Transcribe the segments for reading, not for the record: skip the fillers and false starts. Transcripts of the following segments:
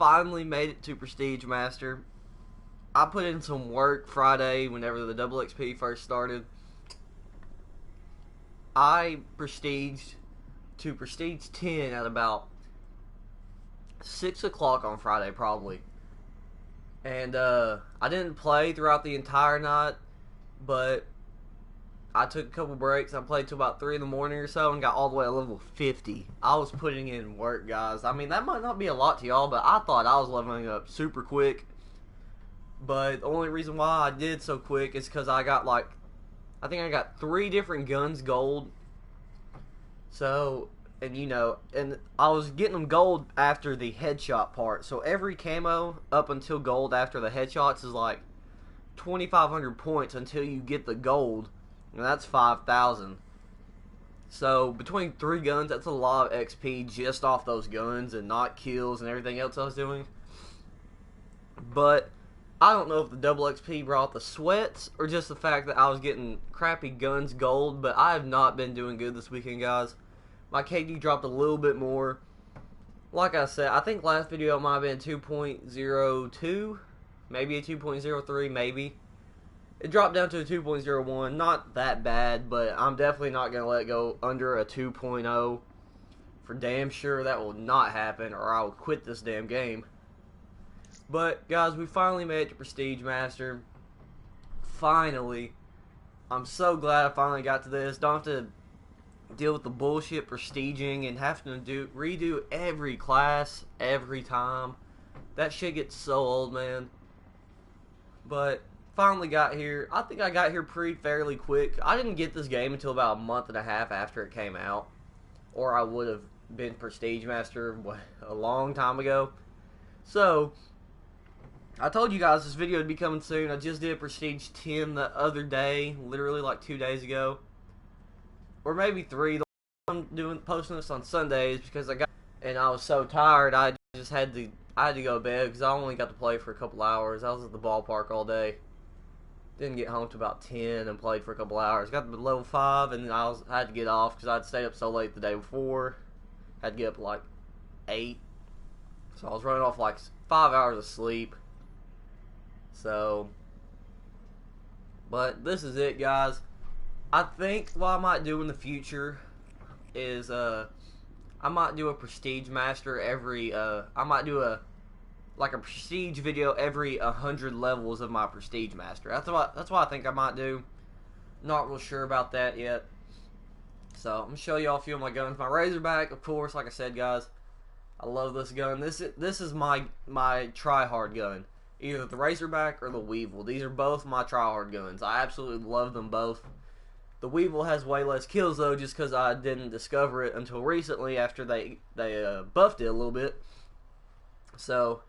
finally made it to Prestige Master. I put in some work Friday whenever the double XP first started. I prestiged to Prestige 10 at about 6 o'clock on Friday, probably. And I didn't play throughout the entire night, but I took a couple breaks. I played till about 3 in the morning or so and got all the way to level 50. I was putting in work, guys. I mean, that might not be a lot to y'all, but I thought I was leveling up super quick. But the only reason why I did so quick is because I got I think I got 3 different guns gold. So, and I was getting them gold after the headshot part. So every camo up until gold after the headshots is like 2,500 points until you get the gold. And that's 5,000. So between 3 guns, that's a lot of XP just off those guns and not kills and everything else I was doing. But I don't know if the double XP brought the sweats or just the fact that I was getting crappy guns gold, but I have not been doing good this weekend, guys. My KD dropped a little bit more. Like I said, I think last video might have been 2.02, maybe a 2.03, maybe. It dropped down to a 2.01, not that bad, but I'm definitely not going to let it go under a 2.0. For damn sure that will not happen, or I will quit this damn game. But, guys, we finally made it to Prestige Master. Finally. I'm so glad I finally got to this. Don't have to deal with the bullshit prestiging and having to redo every class every time. That shit gets so old, man. But finally got here. I think I got here fairly quick. I didn't get this game until about a month and a half after it came out, or I would have been Prestige Master a long time ago. So I told you guys this video would be coming soon. I just did Prestige 10 the other day, literally like 2 days ago, or maybe 3. I'm posting this on Sundays because I was so tired. I had to go to bed because I only got to play for a couple hours. I was at the ballpark all day. Didn't get home till about 10 and played for a couple hours. Got to level 5 and then I had to get off because I'd stayed up so late the day before. Had to get up at like 8. So I was running off like 5 hours of sleep. So, but this is it, guys. I think what I might do in the future is I might do a Prestige Master every I might do a Prestige video every 100 levels of my Prestige Master. That's what I think I might do. Not real sure about that yet. So I'm gonna show y'all a few of my guns. My Razorback, of course, like I said, guys, I love this gun. This is my try-hard gun. Either the Razorback or the Weevil. These are both my try-hard guns. I absolutely love them both. The Weevil has way less kills though, just because I didn't discover it until recently after they buffed it a little bit. So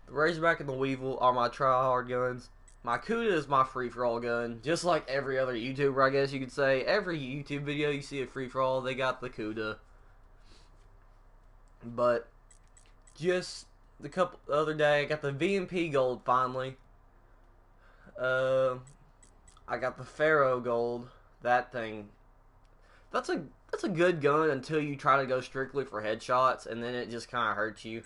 the Razorback and the Weevil are my try-hard guns. My Cuda is my free-for-all gun, just like every other YouTuber, I guess you could say. Every YouTube video you see a free-for-all, they got the Cuda. But just the other day, I got the VMP gold finally. I got the Pharaoh gold. That thing, that's a good gun until you try to go strictly for headshots, and then it just kind of hurts you.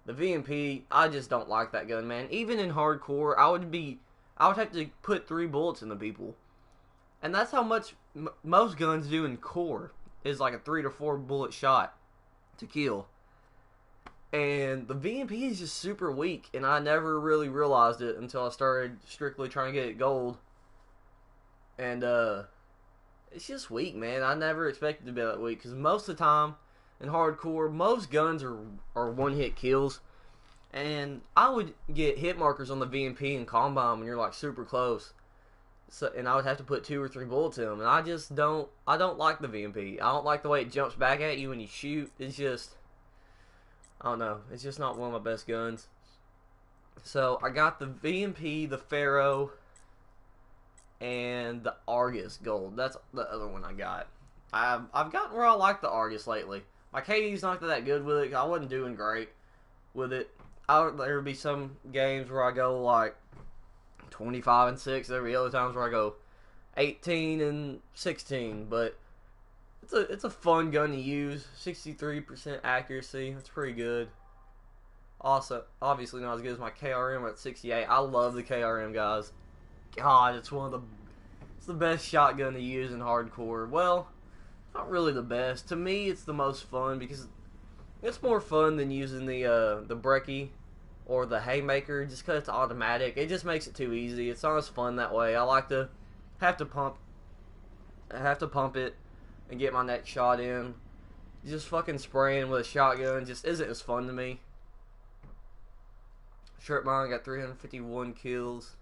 The VMP, I just don't like that gun, man. Even in hardcore, I would have to put 3 bullets in the people, and that's how much most guns do in core, is like a 3 to 4 bullet shot to kill. And the VMP is just super weak, and I never really realized it until I started strictly trying to get it gold. And it's just weak, man. I never expected it to be that weak, because most of the time in hardcore, most guns are one-hit kills. And I would get hit markers on the VMP and Calm Bomb when you're like super close. So, and I would have to put 2 or 3 bullets in them. And I don't like the VMP. I don't like the way it jumps back at you when you shoot. It's just, I don't know. It's just not one of my best guns. So I got the VMP, the Pharaoh, and the Argus gold. That's the other one I got. I've gotten where I like the Argus lately. My KD's not that good with it. I wasn't doing great with it. There would be some games where I go like 25 and 6. There would be other times where I go 18 and 16. But it's a fun gun to use. 63% accuracy. That's pretty good. Also, obviously not as good as my KRM at 68. I love the KRM, guys. God, it's the best shotgun to use in hardcore. Well, not really the best. To me, it's the most fun because it's more fun than using the breckie or the haymaker just because it's automatic. It just makes it too easy. It's not as fun that way. I like to have to pump it and get my next shot in. Just fucking spraying with a shotgun just isn't as fun to me. Shirt mine got 351 kills.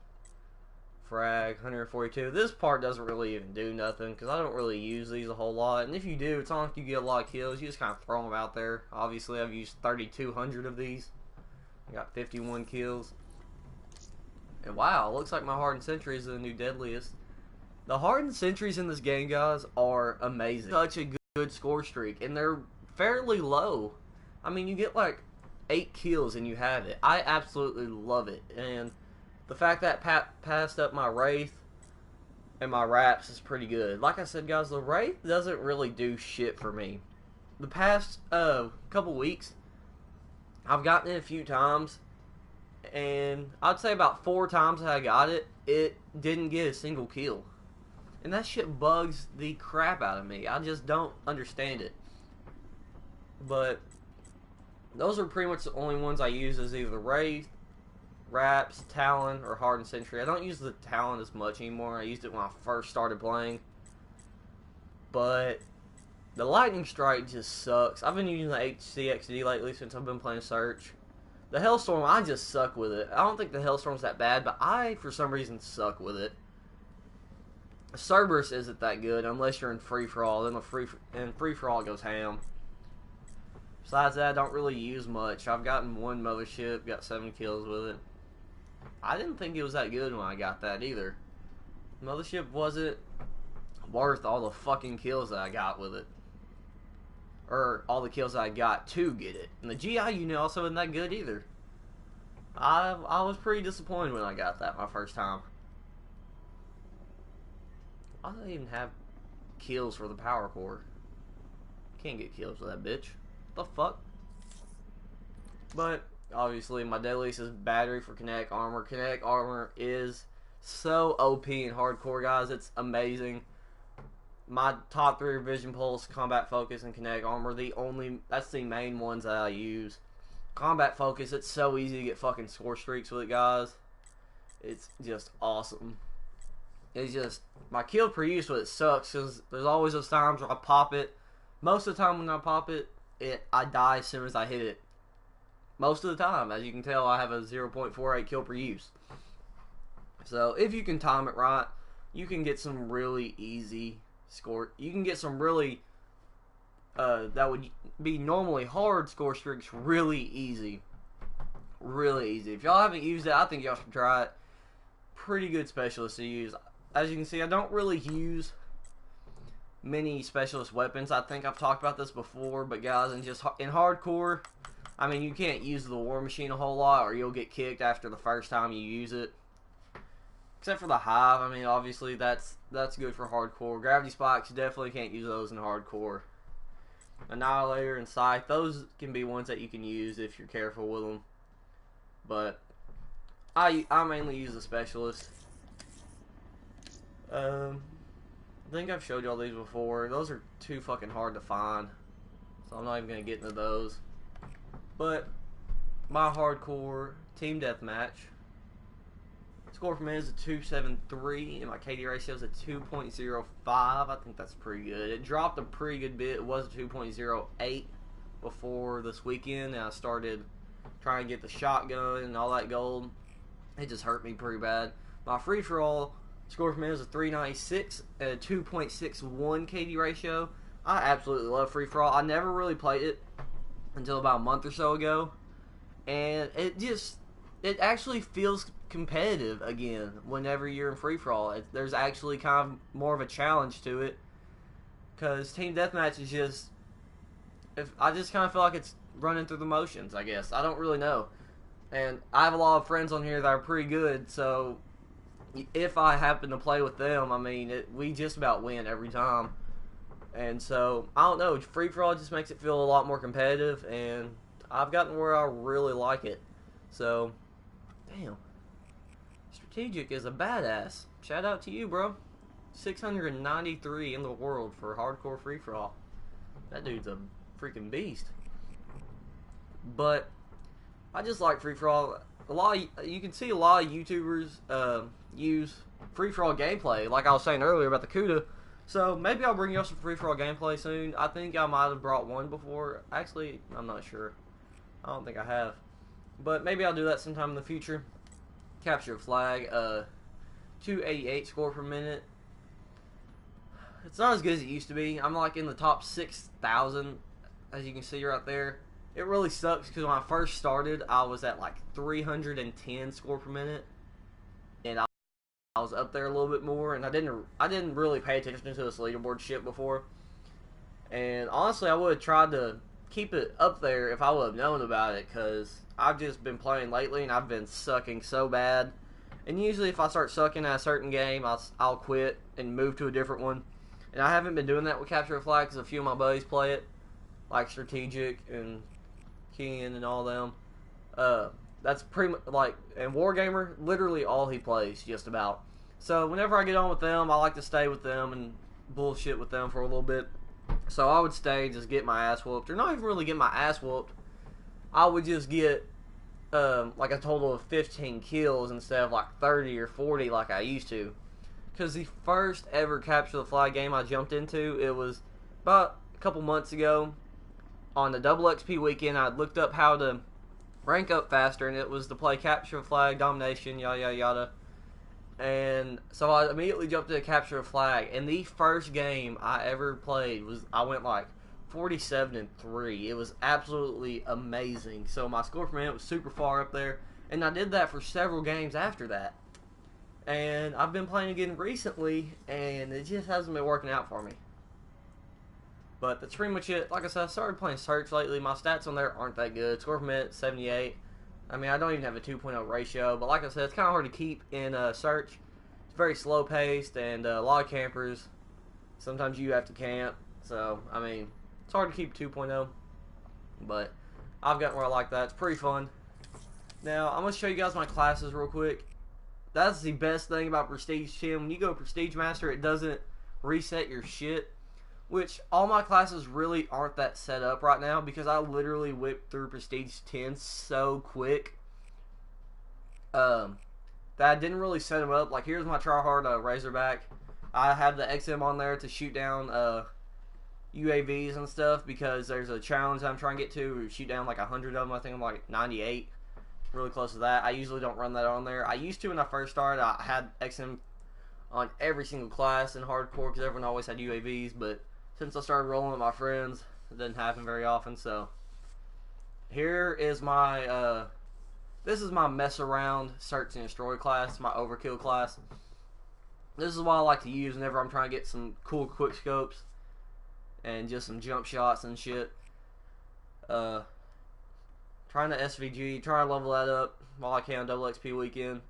Frag 142. This part doesn't really even do nothing because I don't really use these a whole lot. And if you do, it's not like you get a lot of kills. You just kind of throw them out there. Obviously, I've used 3,200 of these. I got 51 kills. And wow, it looks like my hardened sentries are the new deadliest. The hardened sentries in this game, guys, are amazing. Such a good score streak, and they're fairly low. I mean, you get like 8 kills and you have it. I absolutely love it. And the fact that passed up my Wraith and my Wraps is pretty good. Like I said, guys, the Wraith doesn't really do shit for me. The past couple weeks, I've gotten it a few times, and I'd say about 4 times that I got it, it didn't get a single kill. And that shit bugs the crap out of me. I just don't understand it. But those are pretty much the only ones I use, is either Wraith, Wraps, Talon, or Hardened Sentry. I don't use the Talon as much anymore. I used it when I first started playing. But the Lightning Strike just sucks. I've been using the HCXD lately since I've been playing Search. The Hellstorm, I just suck with it. I don't think the Hellstorm's that bad, but I, for some reason, suck with it. Cerberus isn't that good unless you're in free-for-all. Then free-for-all goes ham. Besides that, I don't really use much. I've gotten 1 mothership, got 7 kills with it. I didn't think it was that good when I got that either. Mothership wasn't worth all the fucking kills that I got with it. Or all the kills that I got to get it. And the GI unit also isn't that good either. I was pretty disappointed when I got that my first time. I don't even have kills for the power core. Can't get kills with that bitch. The fuck? But obviously my deadliest is battery for kinetic armor. Kinetic armor is so OP in hardcore, guys. It's amazing. My top 3 are Vision Pulse, Combat Focus, and Kinetic Armor. That's the main ones that I use. Combat Focus, it's so easy to get fucking score streaks with it, guys. It's just awesome. It's just, my kill per use with it sucks because there's always those times where I pop it. Most of the time when I pop it, I die as soon as I hit it. Most of the time. As you can tell, I have a 0.48 kill per use. So, if you can time it right, you can get some really easy score. You can get some really, that would be normally hard score streaks really easy. Really easy. If y'all haven't used it, I think y'all should try it. Pretty good specialist to use. As you can see, I don't really use many specialist weapons. I think I've talked about this before, but guys, in hardcore, I mean, you can't use the War Machine a whole lot, or you'll get kicked after the first time you use it. Except for the Hive. I mean, obviously that's good for hardcore. Gravity Spikes, you definitely can't use those in hardcore. Annihilator and Scythe, those can be ones that you can use if you're careful with them. But I mainly use the specialist. I think I've showed y'all these before. Those are too fucking hard to find, so I'm not even gonna get into those. But my hardcore team deathmatch score for me is a 273, and my KD ratio is a 2.05. I think that's pretty good. It dropped a pretty good bit. It was a 2.08 before this weekend, and I started trying to get the shotgun and all that gold. It just hurt me pretty bad. My free-for-all score for me is a 396 and a 2.61 KD ratio. I absolutely love free-for-all. I never really played it until about a month or so ago, and it actually feels competitive again whenever you're in free-for-all. There's actually kind of more of a challenge to it, because team deathmatch is just, I just kind of feel like it's running through the motions, I guess. I don't really know. And I have a lot of friends on here that are pretty good, so if I happen to play with them, I mean, we just about win every time. And so, I don't know, free-for-all just makes it feel a lot more competitive, and I've gotten where I really like it. So, damn. Strategic is a badass. Shout out to you, bro. 693 in the world for hardcore free-for-all. That dude's a freaking beast. But I just like free-for-all. You can see a lot of YouTubers use free-for-all gameplay, like I was saying earlier about the CUDA. So maybe I'll bring you up some free-for-all gameplay soon. I think I might have brought one before. Actually, I'm not sure. I don't think I have. But maybe I'll do that sometime in the future. Capture a flag. 288 score per minute. It's not as good as it used to be. I'm like in the top 6,000, as you can see right there. It really sucks because when I first started, I was at like 310 score per minute, and I was up there a little bit more. And I didn't really pay attention to this leaderboard shit before. And honestly, I would have tried to keep it up there if I would have known about it, because I've just been playing lately and I've been sucking so bad. And usually, if I start sucking at a certain game, I'll quit and move to a different one. And I haven't been doing that with Capture a Flag because a few of my buddies play it, like Strategic and Ken and all them. That's pretty much like, and Wargamer, literally all he plays, just about. So whenever I get on with them, I like to stay with them and bullshit with them for a little bit. So I would stay, just get my ass whooped, or not even really get my ass whooped. I would just get like a total of 15 kills instead of like 30 or 40 like I used to. Because the first ever Capture the Flag game I jumped into, it was about a couple months ago. On the double XP weekend, I looked up how to rank up faster, and it was to play Capture the Flag, Domination, yada yada yada. And so I immediately jumped to Capture the Flag, and the first game I ever played I went like 47-3. It was absolutely amazing. So my score per minute was super far up there, and I did that for several games after that. And I've been playing again recently, and it just hasn't been working out for me. But that's pretty much it. Like I said, I started playing Search lately. My stats on there aren't that good. Score per minute, 78. I mean, I don't even have a 2.0 ratio. But like I said, it's kind of hard to keep in Search. It's very slow-paced, and a lot of campers. Sometimes you have to camp. So, I mean, it's hard to keep 2.0. But I've gotten where I like that. It's pretty fun. Now, I'm going to show you guys my classes real quick. That's the best thing about Prestige 10. When you go Prestige Master, it doesn't reset your shit. Which, all my classes really aren't that set up right now, because I literally whipped through Prestige 10 so quick that I didn't really set them up. Like, here's my tryhard Razorback. I have the XM on there to shoot down UAVs and stuff, because there's a challenge I'm trying to get to, shoot down like 100 of them. I think I'm like 98. Really close to that. I usually don't run that on there. I used to when I first started. I had XM on every single class in hardcore because everyone always had UAVs, but since I started rolling with my friends, it doesn't happen very often. So here is my this is my mess around search and destroy class, my overkill class. This is what I like to use whenever I'm trying to get some cool quick scopes and just some jump shots and shit. Trying to SVG, trying to level that up while I can on double XP weekend.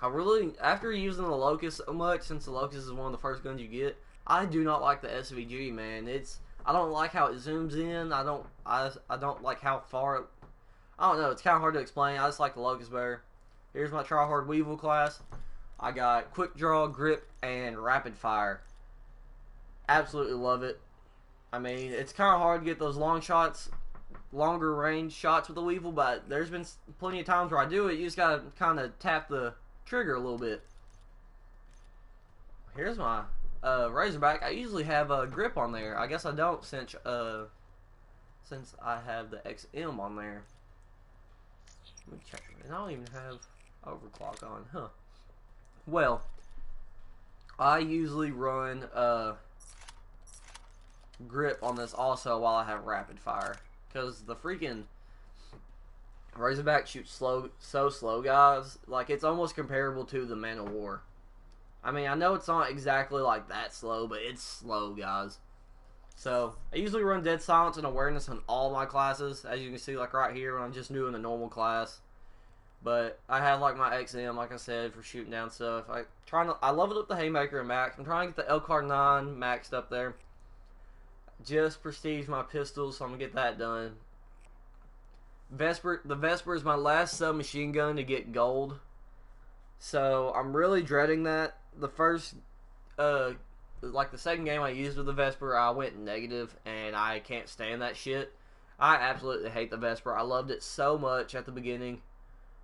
I really, after using the Locust so much, since the Locust is one of the first guns you get, I do not like the SVG, man. I don't like how it zooms in. I don't like how far. I don't know. It's kind of hard to explain. I just like the Locust better. Here's my tryhard Weevil class. I got quick draw, grip, and rapid fire. Absolutely love it. I mean, it's kind of hard to get those longer range shots with the Weevil, but there's been plenty of times where I do it. You just gotta kind of tap the trigger a little bit. Here's my Razorback. I usually have a grip on there. I guess I don't since I have the XM on there. Let me check it. I don't even have overclock on, huh? Well, I usually run grip on this also while I have rapid fire, because the freaking Razorback shoots so slow, guys. Like, it's almost comparable to the Man of War. I mean, I know it's not exactly like that slow, but it's slow, guys. So, I usually run Dead Silence and Awareness on all my classes, as you can see, like right here when I'm just doing the normal class. But I have like my XM, like I said, for shooting down stuff. I leveled up the Haymaker and Max. I'm trying to get the Elkhart 9 maxed up there. Just prestige my pistols, so I'm gonna get that done. The Vesper is my last submachine gun to get gold. So I'm really dreading that. The first, like the second game I used with the Vesper, I went negative, and I can't stand that shit. I absolutely hate the Vesper. I loved it so much at the beginning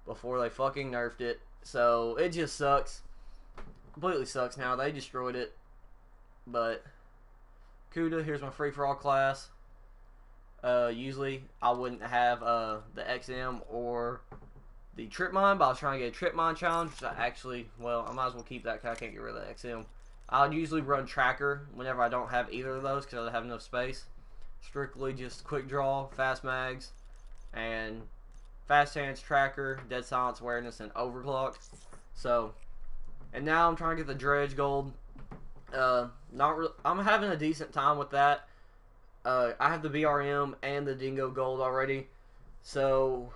before they fucking nerfed it. So it just sucks. Completely sucks now. They destroyed it. But CUDA, here's my free-for-all class. Usually I wouldn't have the XM or the trip mine, but I was trying to get a trip mine challenge, which I actually, well, I might as well keep that because I can't get rid of the XM. I'll usually run tracker whenever I don't have either of those because I don't have enough space. Strictly just quick draw, fast mags, and fast hands, tracker, dead silence, awareness, and overclock. So, and now I'm trying to get the dredge gold. I'm having a decent time with that. I have the BRM and the Dingo gold already, so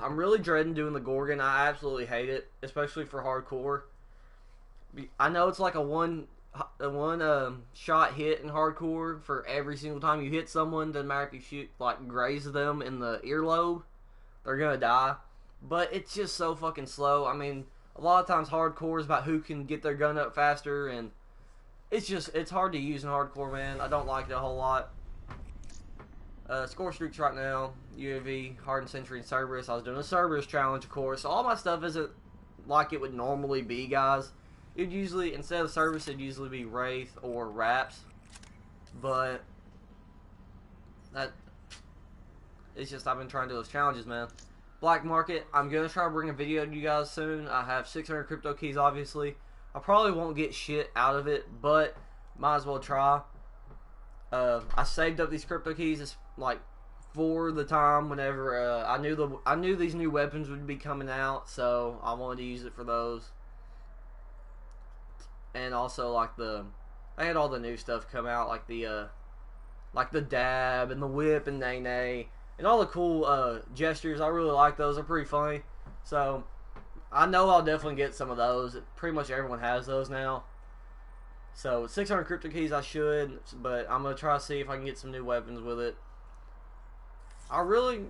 I'm really dreading doing the Gorgon. I absolutely hate it, especially for hardcore. I know it's like a one shot hit in hardcore for every single time you hit someone. Doesn't matter if you shoot, like, graze them in the earlobe, they're gonna die. But it's just so fucking slow. I mean, a lot of times hardcore is about who can get their gun up faster, and it's hard to use in hardcore, man. I don't like it a whole lot. Score streaks right now, UAV, Hardened Century, and Cerberus. I was doing a Cerberus challenge, of course. So all my stuff isn't like it would normally be, guys. It'd usually, instead of Cerberus, it'd usually be Wraith or Raps. But it's just I've been trying to do those challenges, man. Black Market, I'm going to try to bring a video to you guys soon. I have 600 crypto keys, obviously. I probably won't get shit out of it, but might as well try. I saved up these crypto keys like for the time whenever I knew these new weapons would be coming out, so I wanted to use it for those. And also I had all the new stuff come out, like the dab and the whip and nay nay and all the cool gestures. I really like those. They're pretty funny. So I know I'll definitely get some of those. Pretty much everyone has those now. So 600 crypto keys I should, but I'm gonna try to see if I can get some new weapons with it. I really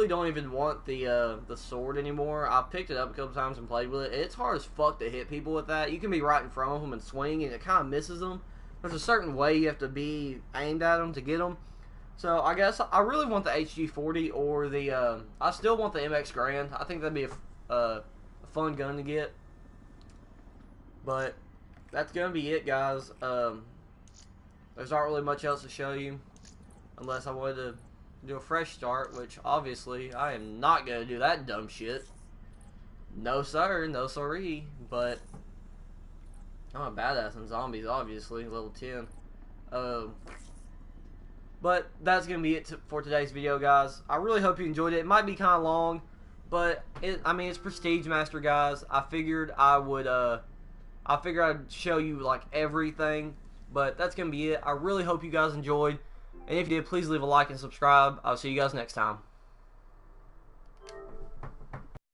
don't even want the sword anymore. I picked it up a couple times and played with it. It's hard as fuck to hit people with that. You can be right in front of them and swing, and it kind of misses them. There's a certain way you have to be aimed at them to get them. So I guess I really want the HG40 or the I still want the MX Grand. I think that'd be a fun gun to get. But that's gonna be it, guys. There's not really much else to show you unless I wanted to do a fresh start, which obviously I am not gonna do that dumb shit. No sir, no sorry. But I'm a badass in zombies, obviously, level 10. But that's gonna be it for today's video, guys. I really hope you enjoyed it. It might be kind of long, but I mean, it's Prestige Master, guys. I figured I'd show you like everything. But that's gonna be it. I really hope you guys enjoyed. And if you did, please leave a like and subscribe. I'll see you guys next time.